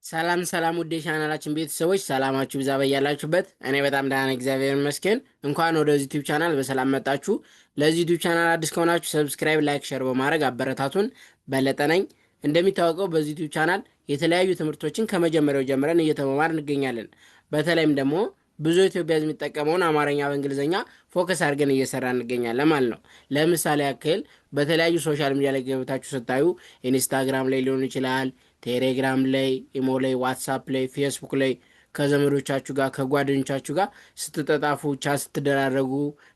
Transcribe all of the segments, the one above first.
ሰላም ሰላም ውድ የቻናላችን ቤተሰቦች ሰላማችሁ ብዛ በያላችሁበት። እኔ በጣም ደህና ነኝ፣ እግዚአብሔር ይመስገን። እንኳን ወደዚህ ዩቲዩብ ቻናል በሰላም መጣችሁ። ለዚህ ዩቲዩብ ቻናል አዲስ ከሆናችሁ ሰብስክራይብ፣ ላይክ፣ ሸር በማድረግ አበረታቱን። በለጠ ነኝ። እንደሚታወቀው በዚህ ዩቲዩብ ቻናል የተለያዩ ትምህርቶችን ከመጀመሪያው ጀምረን እየተመማር እንገኛለን። በተለይም ደግሞ ብዙ ኢትዮጵያ ሕዝብ የሚጠቀመውን አማርኛ በእንግሊዝኛ ፎከስ አድርገን እየሰራ እንገኛለን ማለት ነው። ለምሳሌ ያክል በተለያዩ ሶሻል ሚዲያ ላይ ገብታችሁ ስታዩ ኢንስታግራም ላይ ሊሆን ይችላል፣ ቴሌግራም ላይ፣ ኢሞ ላይ፣ ዋትሳፕ ላይ፣ ፌስቡክ ላይ ከዘመዶቻችሁ ጋር ከጓደኞቻችሁ ጋር ስትጠጣፉ ቻት ስትደራረጉ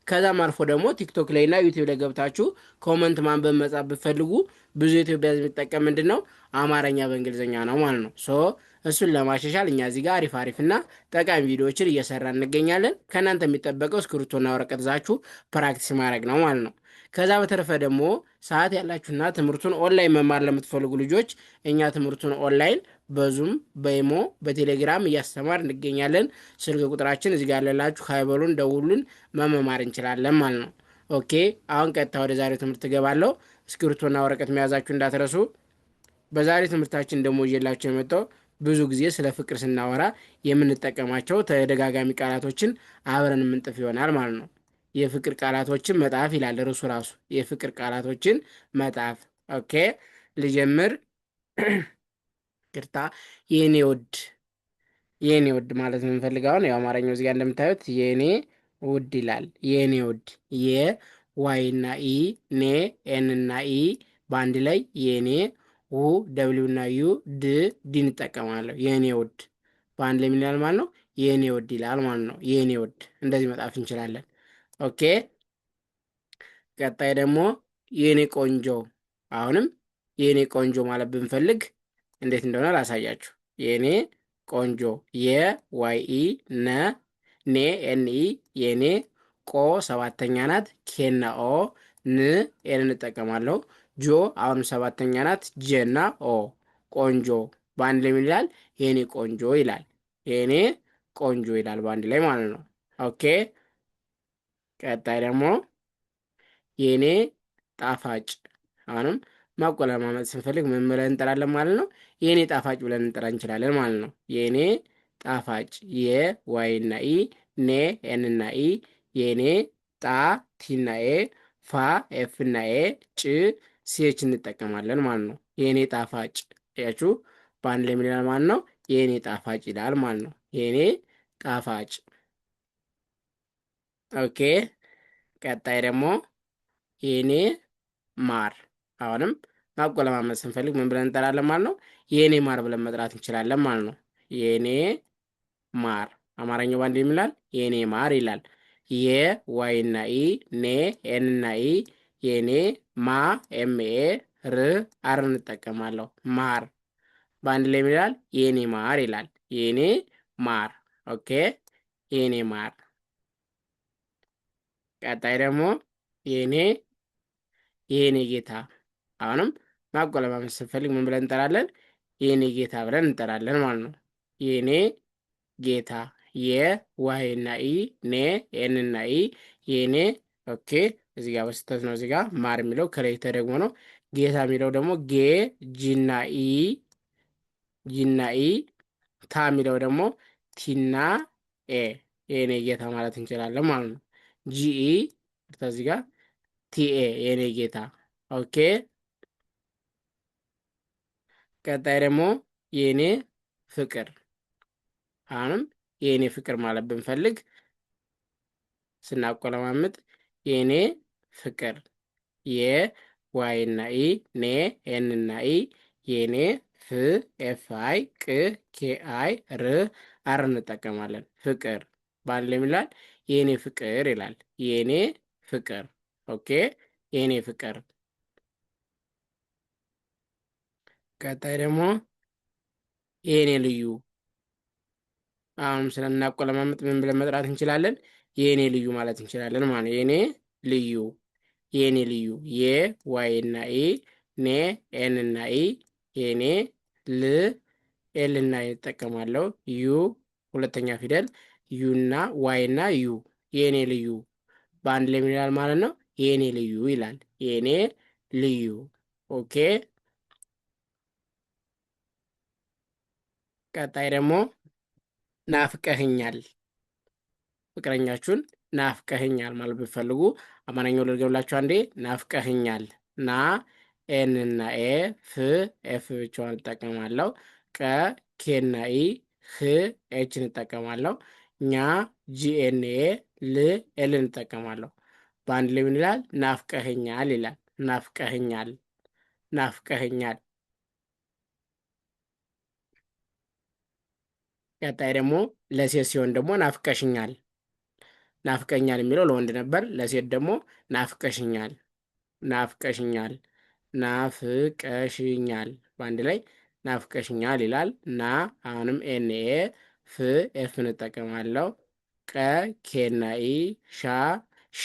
ከዛም አልፎ ደግሞ ቲክቶክ ላይ እና ዩቲዩብ ላይ ገብታችሁ ኮመንት ማንበብ መጻፍ ብትፈልጉ ብዙ ኢትዮጵያ ሕዝብ የሚጠቀም ምንድን ነው አማርኛ በእንግሊዝኛ ነው ማለት ነው። እሱን ለማሻሻል እኛ እዚህ ጋር አሪፍ አሪፍ እና ጠቃሚ ቪዲዮዎችን እየሰራ እንገኛለን። ከእናንተ የሚጠበቀው እስክሪብቶና ወረቀት ይዛችሁ ፕራክቲስ ማድረግ ነው ማለት ነው። ከዛ በተረፈ ደግሞ ሰዓት ያላችሁና ትምህርቱን ኦንላይን መማር ለምትፈልጉ ልጆች እኛ ትምህርቱን ኦንላይን በዙም በኢሞ በቴሌግራም እያስተማር እንገኛለን። ስልክ ቁጥራችን እዚህ ጋር ያለላችሁ ሀይበሉን ደውሉን፣ መመማር እንችላለን ማለት ነው። ኦኬ፣ አሁን ቀጥታ ወደ ዛሬው ትምህርት እገባለሁ። እስክሪብቶና ወረቀት መያዛችሁ እንዳትረሱ። በዛሬ ትምህርታችን ደግሞ ይዤላችሁ የመጣው ብዙ ጊዜ ስለ ፍቅር ስናወራ የምንጠቀማቸው ተደጋጋሚ ቃላቶችን አብረን የምንጥፍ ይሆናል ማለት ነው። የፍቅር ቃላቶችን መጣፍ ይላል ርዕሱ ራሱ፣ የፍቅር ቃላቶችን መጣፍ። ኦኬ ልጀምር። ቅርታ። የኔ ውድ። የኔ ውድ ማለት የምንፈልገውን ያው አማርኛው እዚጋ እንደምታዩት የኔ ውድ ይላል። የኔ ውድ የዋይና ኢ ኔ ኤንና ኢ በአንድ ላይ የኔ ው ደብሊው እና ዩ ድ ዲ እንጠቀማለሁ። የኔ ውድ በአንድ ላይ ምን ይላል ማለት ነው? የኔ ውድ ይላል ማለት ነው። የኔ ውድ እንደዚህ መጣፍ እንችላለን። ኦኬ ቀጣይ ደግሞ የኔ ቆንጆ። አሁንም የኔ ቆንጆ ማለት ብንፈልግ እንዴት እንደሆነ ላሳያችሁ። የኔ ቆንጆ የዋይ ኢ ነ ኔ ኤን ኢ የኔ ቆ ሰባተኛ ናት፣ ኬና ኦ ን ኤን እንጠቀማለሁ። ጆ አሁንም ሰባተኛ ናት፣ ጄና ኦ ቆንጆ በአንድ ላይ ምን ይላል? የኔ ቆንጆ ይላል። የኔ ቆንጆ ይላል በአንድ ላይ ማለት ነው። ኦኬ ቀጣይ ደግሞ የኔ ጣፋጭ። አሁንም ማቆለማመጥ ስንፈልግ ምን ብለን እንጠራለን ማለት ነው? የኔ ጣፋጭ ብለን እንጠራ እንችላለን ማለት ነው። የኔ ጣፋጭ የዋይ እና ኢ ኔ ኤን እና ኢ የኔ ጣ ቲና ኤ ፋ ኤፍ እና ኤ ጭ ሲች እንጠቀማለን ማለት ነው። የኔ ጣፋጭ ያችሁ በአንድ ላይ ምን ይላል ማለት ነው? የኔ ጣፋጭ ይላል ማለት ነው። የኔ ጣፋጭ። ኦኬ ቀጣይ ደግሞ የኔ ማር። አሁንም ማቆለማመጥ ስንፈልግ ምን ብለን እንጠራለን ማለት ነው? የኔ ማር ብለን መጥራት እንችላለን ማለት ነው። የኔ ማር አማርኛው ባንድ ይምላል የኔ ማር ይላል። የዋይ እና ኢ ኔ ኤን እና ኢ የኔ ማ ኤምኤ ር አር እንጠቀማለሁ። ማር በአንድ ላይ ይላል የኔ ማር ይላል። የኔ ማር። ኦኬ የኔ ማር። ቀጣይ ደግሞ የኔ የኔ ጌታ። አሁንም ማቆለማመጥ ስንፈልግ ምን ብለን እንጠራለን? የኔ ጌታ ብለን እንጠራለን ማለት ነው። የኔ ጌታ የዋይ እና ኢ ኔ ኤን እና ኢ የኔ። ኦኬ እዚህ ጋር በስተት ነው። እዚህ ጋር ማር የሚለው ከላይ ተደግሞ ነው። ጌታ የሚለው ደግሞ ጌ ጂና ኢ ጂና ኢ ታ የሚለው ደግሞ ቲና ኤ የኔ ጌታ ማለት እንችላለን ማለት ነው። ጂኢ እዚህ ጋር ቲኤ የኔ ጌታ። ኦኬ ቀጣይ ደግሞ የኔ ፍቅር። አሁንም የኔ ፍቅር ማለት ብንፈልግ ስናቆለማምጥ የኔ ፍቅር የዋይ እና ኢ ኔ ኤን እና ኢ የኔ ፍ ኤፍ አይ ቅ ኬ አይ ር አር እንጠቀማለን። ፍቅር በአንድ ላይ ይላል የኔ ፍቅር ይላል። የኔ ፍቅር። ኦኬ የኔ ፍቅር። ቀጣይ ደግሞ የኔ ልዩ። አሁንም ስለናቆለማመጥ ምን ብለን መጥራት እንችላለን? የኔ ልዩ ማለት እንችላለን ማለት ነው። የኔ ልዩ የኔ ልዩ የዋይ እና ኢ ኔ ኤን እና ኢ የኔ ል ኤል እና ይጠቀማለሁ። ዩ ሁለተኛ ፊደል ዩ እና ዋይ እና ዩ የኔ ልዩ በአንድ ላይ ምን ይላል ማለት ነው? የኔ ልዩ ይላል። የኔ ልዩ። ኦኬ ቀጣይ ደግሞ ናፍቀህኛል። ፍቅረኛችሁን ናፍቀህኛል ማለት ብትፈልጉ አማርኛው ልድገምላችሁ አንዴ። ናፍቀህኛል። ና ኤንና ኤ ፍ ኤፍ ብቻዋን እጠቀማለሁ። ቀ ኬና ኢ ህ ኤች እንጠቀማለሁ። ኛ ጂኤንኤ ል ኤል እንጠቀማለሁ። በአንድ ላይ ምን ይላል? ናፍቀህኛል ይላል። ናፍቀህኛል፣ ናፍቀህኛል። ቀጣይ ደግሞ ለሴት ሲሆን ደግሞ ናፍቀሽኛል። ናፍቀኛል የሚለው ለወንድ ነበር። ለሴት ደግሞ ናፍቀሽኛል፣ ናፍቀሽኛል፣ ናፍቀሽኛል። በአንድ ላይ ናፍቀሽኛል ይላል። ና አሁንም ኤንኤ ፍ ኤፍ እንጠቀማለሁ። ቀ ኬና ኢ ሻ ሽ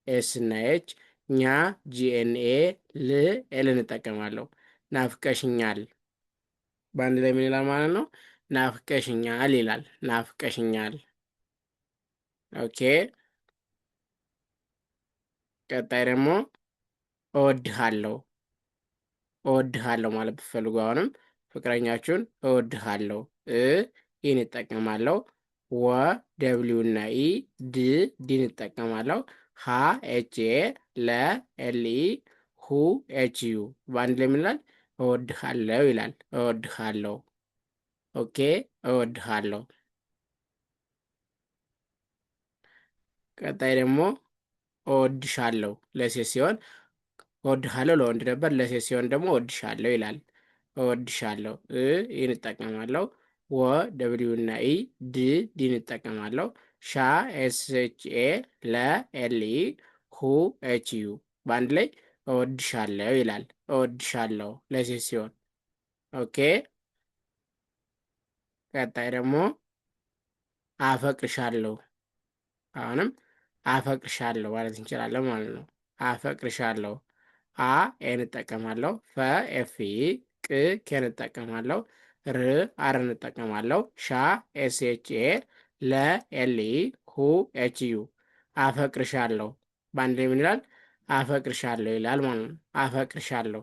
ኤስ እና ኤች ኛ ጂኤንኤ ል ኤል እንጠቀማለሁ። ናፍቀሽኛል በአንድ ላይ ምን ይላል ማለት ነው? ናፍቀሽኛል ይላል። ናፍቀሽኛል። ኦኬ። ቀጣይ ደግሞ እወድሃለሁ። እወድሃለሁ ማለት ብትፈልጉ አሁንም ፍቅረኛችሁን እወድሃለሁ ይህን እጠቀማለሁ። ወ ደብሊው እና ኢ ድ ዲን እጠቀማለሁ። ሀ ኤች ኤ ለ ኤል ኢ ሁ ኤች ዩ በአንድ ላይ ምን ይላል? እወድሃለሁ ይላል። እወድሃለሁ። ኦኬ። እወድሃለሁ። ቀጣይ ደግሞ እወድሻለሁ ለሴት ሲሆን እወድሃለሁ ለወንድ ነበር። ለሴት ሲሆን ደግሞ እወድሻለሁ ይላል። እወድሻለሁ ይህን እጠቀማለሁ። ወ ደብሊው እና ኢ ድ ዲን እጠቀማለሁ። ሻ ኤስ ኤች ኤ ለ ኤል ኢ ሁ ኤች ዩ በአንድ ላይ እወድሻለሁ ይላል። እወድሻለሁ ለሴት ሲሆን። ኦኬ። ቀጣይ ደግሞ አፈቅርሻለሁ። አሁንም አፈቅርሻለሁ ማለት እንችላለን ማለት ነው። አፈቅርሻለሁ። አ ኤን እጠቀማለሁ። ፈ ኤፍ ኢ ቅ ኬን እጠቀማለሁ። ር አር እንጠቀማለሁ። ሻ ኤስ ኤች ኤ ለ ኤል ኢ ሁ ኤች ዩ አፈቅርሻለሁ። በአንድ ላይ ምን ይላል? አፈቅርሻለሁ ይላል ማለት ነው። አፈቅርሻለሁ።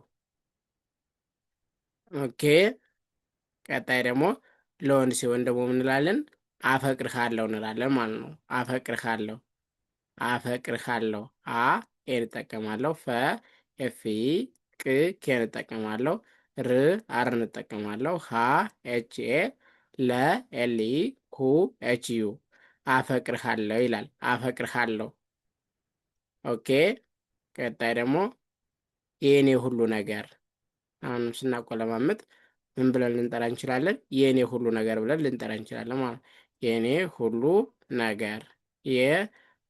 ኦኬ። ቀጣይ ደግሞ ለወንድ ሲሆን ደግሞ ምን እንላለን? አፈቅርሃለሁ እንላለን ማለት ነው። አፈቅርሃለሁ፣ አፈቅርሃለሁ። አ ኤን እጠቀማለሁ። ፈ ኤፍ ኢ ቅ ኬን እጠቀማለሁ። ር አር እንጠቀማለሁ። ሀ ኤች ኤ ለ ኤል ኢ ሁ ኤች ዩ አፈቅርሃለሁ ይላል። አፈቅርሃለሁ። ኦኬ። ቀጣይ ደግሞ የኔ ሁሉ ነገር። አሁንም ስናቆለማመጥ ምን ብለን ልንጠራ እንችላለን? የኔ ሁሉ ነገር ብለን ልንጠራ እንችላለን ማለት ነው። የኔ ሁሉ ነገር የ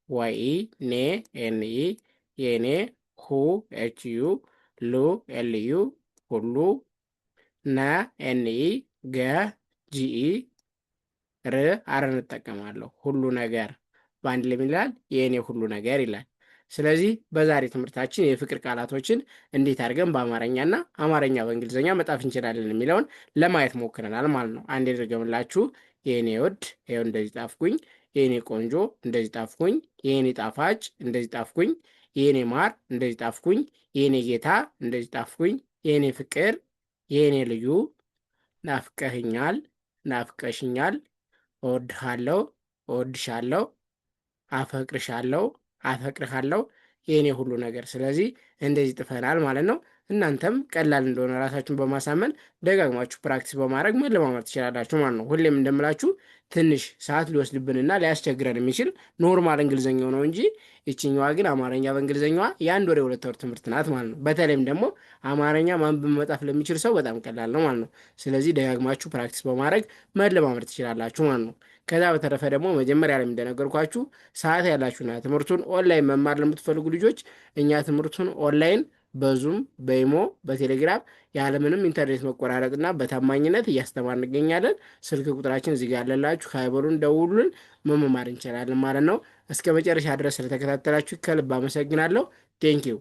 ዋይ ኔ ኤን ኢ የኔ ሁ ኤች ዩ ሉ ኤል ዩ ሁሉ ነ ኤን ኢ ገ ጂኢ ር አር እንጠቀማለሁ። ሁሉ ነገር በአንድ ላይ ምን ይላል? የእኔ ሁሉ ነገር ይላል። ስለዚህ በዛሬ ትምህርታችን የፍቅር ቃላቶችን እንዴት አድርገን በአማርኛና አማርኛ በእንግሊዝኛ መጻፍ እንችላለን የሚለውን ለማየት ሞክረናል ማለት ነው። አንዴ ድርገምላችሁ። የእኔ ውድ ይኸው እንደዚህ ጣፍኩኝ። የእኔ ቆንጆ እንደዚህ ጣፍኩኝ። የእኔ ጣፋጭ እንደዚህ ጣፍኩኝ። የእኔ ማር እንደዚህ ጣፍኩኝ። የእኔ ጌታ እንደዚህ ጣፍኩኝ። የእኔ ፍቅር፣ የእኔ ልዩ፣ ናፍቀህኛል፣ ናፍቀሽኛል፣ እወድሃለሁ፣ እወድሻለሁ፣ አፈቅርሻለሁ፣ አፈቅርሃለሁ፣ የእኔ ሁሉ ነገር። ስለዚህ እንደዚህ ጥፈናል ማለት ነው። እናንተም ቀላል እንደሆነ ራሳችሁን በማሳመን ደጋግማችሁ ፕራክቲስ በማድረግ መለማመድ ትችላላችሁ ማለት ነው። ሁሌም እንደምላችሁ ትንሽ ሰዓት ሊወስድብንና ሊያስቸግረን የሚችል ኖርማል እንግሊዝኛው ነው እንጂ ይችኛዋ ግን አማርኛ በእንግሊዝኛዋ የአንድ ወር የሁለት ወር ትምህርት ናት ማለት ነው። በተለይም ደግሞ አማርኛ ማንበብ መጻፍ ለሚችል ሰው በጣም ቀላል ነው ማለት ነው። ስለዚህ ደጋግማችሁ ፕራክቲስ በማድረግ መለማመድ ትችላላችሁ ማለት ነው። ከዛ በተረፈ ደግሞ መጀመሪያ ላይ እንደነገርኳችሁ ሰዓት ያላችሁና ትምህርቱን ኦንላይን መማር ለምትፈልጉ ልጆች እኛ ትምህርቱን ኦንላይን በዙም በኢሞ በቴሌግራም ያለምንም ኢንተርኔት መቆራረጥና በታማኝነት እያስተማር እንገኛለን። ስልክ ቁጥራችን እዚህ ጋር ያለላችሁ ከሀይበሩን ደውሉን፣ መማር እንችላለን ማለት ነው። እስከ መጨረሻ ድረስ ስለተከታተላችሁ ከልብ አመሰግናለሁ። ቴንኪው